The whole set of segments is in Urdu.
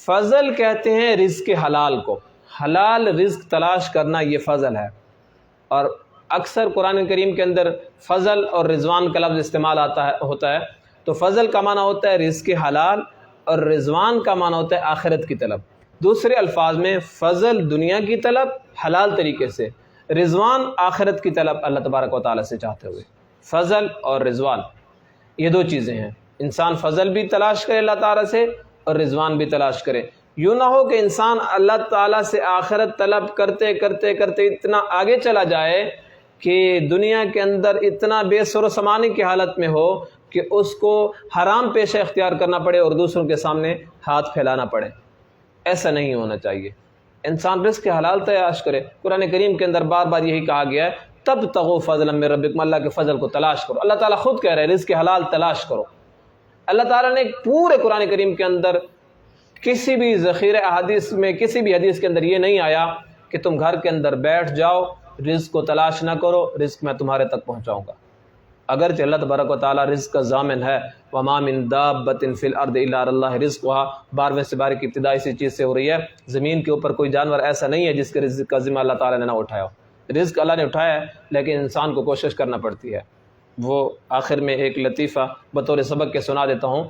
فضل کہتے ہیں رزق حلال کو، حلال رزق تلاش کرنا یہ فضل ہے۔ اور اکثر قرآن کریم کے اندر فضل اور رضوان کا لفظ استعمال ہوتا ہے، تو فضل کا معنی ہوتا ہے رزق حلال اور رضوان کا معنی ہوتا ہے آخرت کی طلب۔ دوسرے الفاظ میں فضل دنیا کی طلب حلال طریقے سے، رضوان آخرت کی طلب اللہ تبارک و تعالیٰ سے چاہتے ہوئے۔ فضل اور رضوان یہ دو چیزیں ہیں، انسان فضل بھی تلاش کرے اللہ تعالیٰ سے اور رضوان بھی تلاش کرے۔ یوں نہ ہو کہ انسان اللہ تعالیٰ سے آخرت طلب کرتے کرتے کرتے اتنا آگے چلا جائے کہ دنیا کے اندر اتنا بے سر و سامانی کی حالت میں ہو کہ اس کو حرام پیشہ اختیار کرنا پڑے اور دوسروں کے سامنے ہاتھ پھیلانا پڑے۔ ایسا نہیں ہونا چاہیے، انسان رزق حلال تلاش کرے۔ قرآن کریم کے اندر بار بار یہی کہا گیا ہے، تب تغوا فضلا من ربکم، اللہ کے فضل کو تلاش کرو۔ اللہ تعالیٰ خود کہہ رہے ہیں رزق حلال تلاش کرو۔ اللہ تعالیٰ نے پورے قرآن کریم کے اندر کسی بھی ذخیرہ احادیث میں، کسی بھی حدیث کے اندر یہ نہیں آیا کہ تم گھر کے اندر بیٹھ جاؤ، رزق کو تلاش نہ کرو، رزق میں تمہارے تک پہنچاؤں گا۔ اگرچہ اللہ تبارک و تعالیٰ رزق کا ضامن ہے، وَمَا مِن دَابَّةٍ فِي الْأَرْضِ إِلَّا عَلَى اللَّهِ رِزْقُهَا، 12ویں سپارے کی ابتدا اسی چیز سے ہو رہی ہے۔ زمین کے اوپر کوئی جانور ایسا نہیں ہے جس کے رزق کا ذمہ اللہ تعالیٰ نے نہ اٹھایا ہو۔ رزق اللہ نے اٹھایا ہے، لیکن انسان کو کوشش کرنا پڑتی ہے۔ وہ آخر میں ایک لطیفہ بطور سبق کے سنا دیتا ہوں۔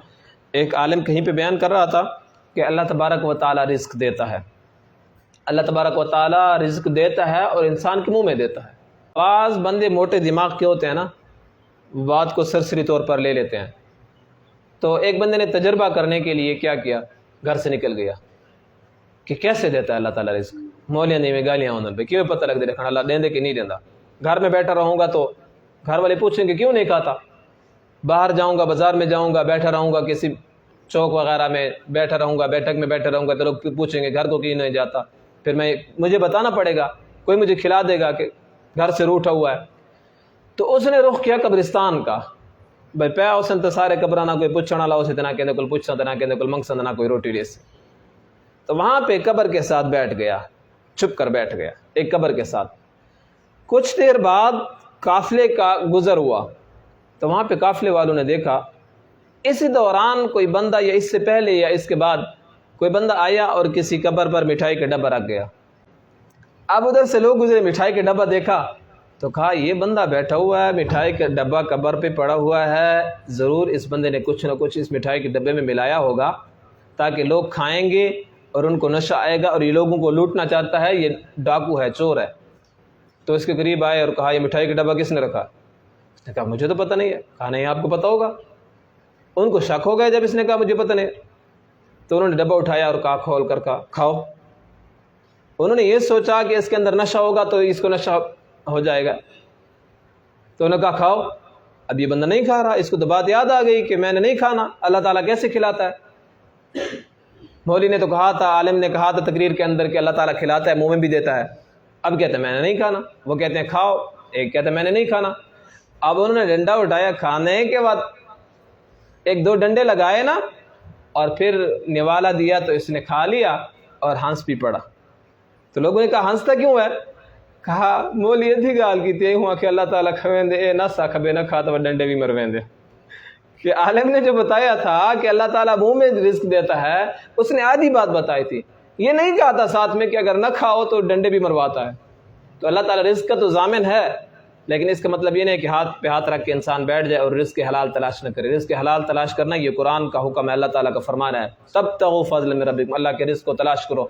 ایک عالم کہیں پہ بیان کر رہا تھا کہ اللہ تبارک و تعالیٰ رزق دیتا ہے، اللہ تبارک و تعالیٰ رزق دیتا ہے اور انسان کے منہ میں دیتا ہے۔ بعض بندے موٹے دماغ کے ہوتے ہیں نا، بات کو سرسری طور پر لے لیتے ہیں۔ تو ایک بندے نے تجربہ کرنے کے لیے کیا کیا، گھر سے نکل گیا کہ کیسے دیتا ہے اللہ تعالیٰ رزق۔ مولیاں نہیں میں گالیاں انہوں پہ کیوں پتہ لگ دے رکھنا اللہ دیں کہ نہیں دینا۔ گھر میں بیٹھا رہوں گا تو گھر والے پوچھیں گے کیوں نہیں کھاتا، باہر جاؤں گا، بازار میں جاؤں گا، بیٹھا رہوں گا کسی چوک وغیرہ میں بیٹھا رہوں گا، بیٹھک میں بیٹھا رہوں گا تو لوگ پوچھیں گے گھر کو کیوں نہیں جاتا، پھر مجھے بتانا پڑے گا، کوئی مجھے کھلا دے گا کہ گھر سے روٹھا ہوا ہے۔ تو اس نے رخ کیا قبرستان کا، بھائی پیا اس نے تو سارے قبراں نہ کوئی پوچھنا والا اسے تنا کہ کوئی پوچھنا تنا کہ کوئی منگسا نہ کوئی روٹی ریس۔ تو وہاں پہ قبر کے ساتھ بیٹھ گیا، چھپ کر بیٹھ گیا ایک قبر کے ساتھ۔ کچھ دیر بعد قافلے کا گزر ہوا تو وہاں پہ قافلے والوں نے دیکھا، اسی دوران کوئی بندہ یا اس سے پہلے یا اس کے بعد کوئی بندہ آیا اور کسی قبر پر مٹھائی کا ڈبہ رکھ گیا۔ اب ادھر سے لوگ گزرے، مٹھائی کا ڈبہ دیکھا تو کہا یہ بندہ بیٹھا ہوا ہے، مٹھائی کا ڈبہ قبر پہ پڑا ہوا ہے، ضرور اس بندے نے کچھ نہ کچھ اس مٹھائی کے ڈبے میں ملایا ہوگا تاکہ لوگ کھائیں گے اور ان کو نشہ آئے گا اور یہ لوگوں کو لوٹنا چاہتا ہے، یہ ڈاکو ہے، چور ہے۔ تو اس کے قریب آئے اور کہا یہ مٹھائی کا ڈبہ کس نے رکھا؟ اس نے کہا مجھے تو پتہ نہیں ہے۔ کہا نہیں آپ کو پتہ ہوگا۔ ان کو شک ہو گیا جب اس نے کہا مجھے پتہ نہیں، تو انہوں نے ڈبہ اٹھایا اور کہا کھول کر کہا کھاؤ۔ انہوں نے یہ سوچا کہ اس کے اندر نشہ ہوگا تو اس کو نشہ ہو جائے گا، تو انہوں نے کہا کھاؤ۔ اب یہ بندہ نہیں کھا رہا، اس کو تو بات یاد آ گئی کہ میں نے نہیں کھانا، اللہ تعالیٰ کیسے کھلاتا ہے۔ مولوی نے تو کہا تھا، عالم نے کہا تھا تقریر کے اندر کہ اللہ تعالیٰ کھلاتا ہے، منہ میں بھی دیتا ہے۔ اب کہتے ہیں میں نے نہیں کھانا، وہ کہتے ہیں کھاؤ، ایک کہتے ہیں میں نے نہیں کھانا۔ اب انہوں نے ڈنڈا اٹھایا، کھانے کے بعد ایک دو ڈنڈے لگائے نا اور پھر نوالا دیا تو اس نے کھا لیا اور ہنس بھی پڑا۔ تو لوگوں نے کہا ہنستا کیوں ہے؟ کہا مولی ادھی گال کی تھی ہوا کہ اللہ تعالیٰ کھویں دے اے نسا کھبے نہ کھاتا وہ ڈنڈے بھی مرویں دے۔ کہ عالم نے جو بتایا تھا کہ اللہ تعالیٰ منہ میں رزق دیتا ہے، اس نے آدھی بات بتائی تھی، یہ نہیں کہا تھا ساتھ میں کہ اگر نہ کھاؤ تو ڈنڈے بھی مرواتا ہے۔ تو اللہ تعالیٰ رزق کا تو ضامن ہے، لیکن اس کا مطلب یہ نہیں کہ ہاتھ پہ ہاتھ رکھ کے انسان بیٹھ جائے اور رزق حلال تلاش نہ کرے۔ رزق حلال تلاش کرنا یہ قرآن کا حکم ہے، اللہ تعالیٰ کا فرمان ہے، تب تغوا فضلا من ربکم، اللہ کے رزق کو تلاش کرو۔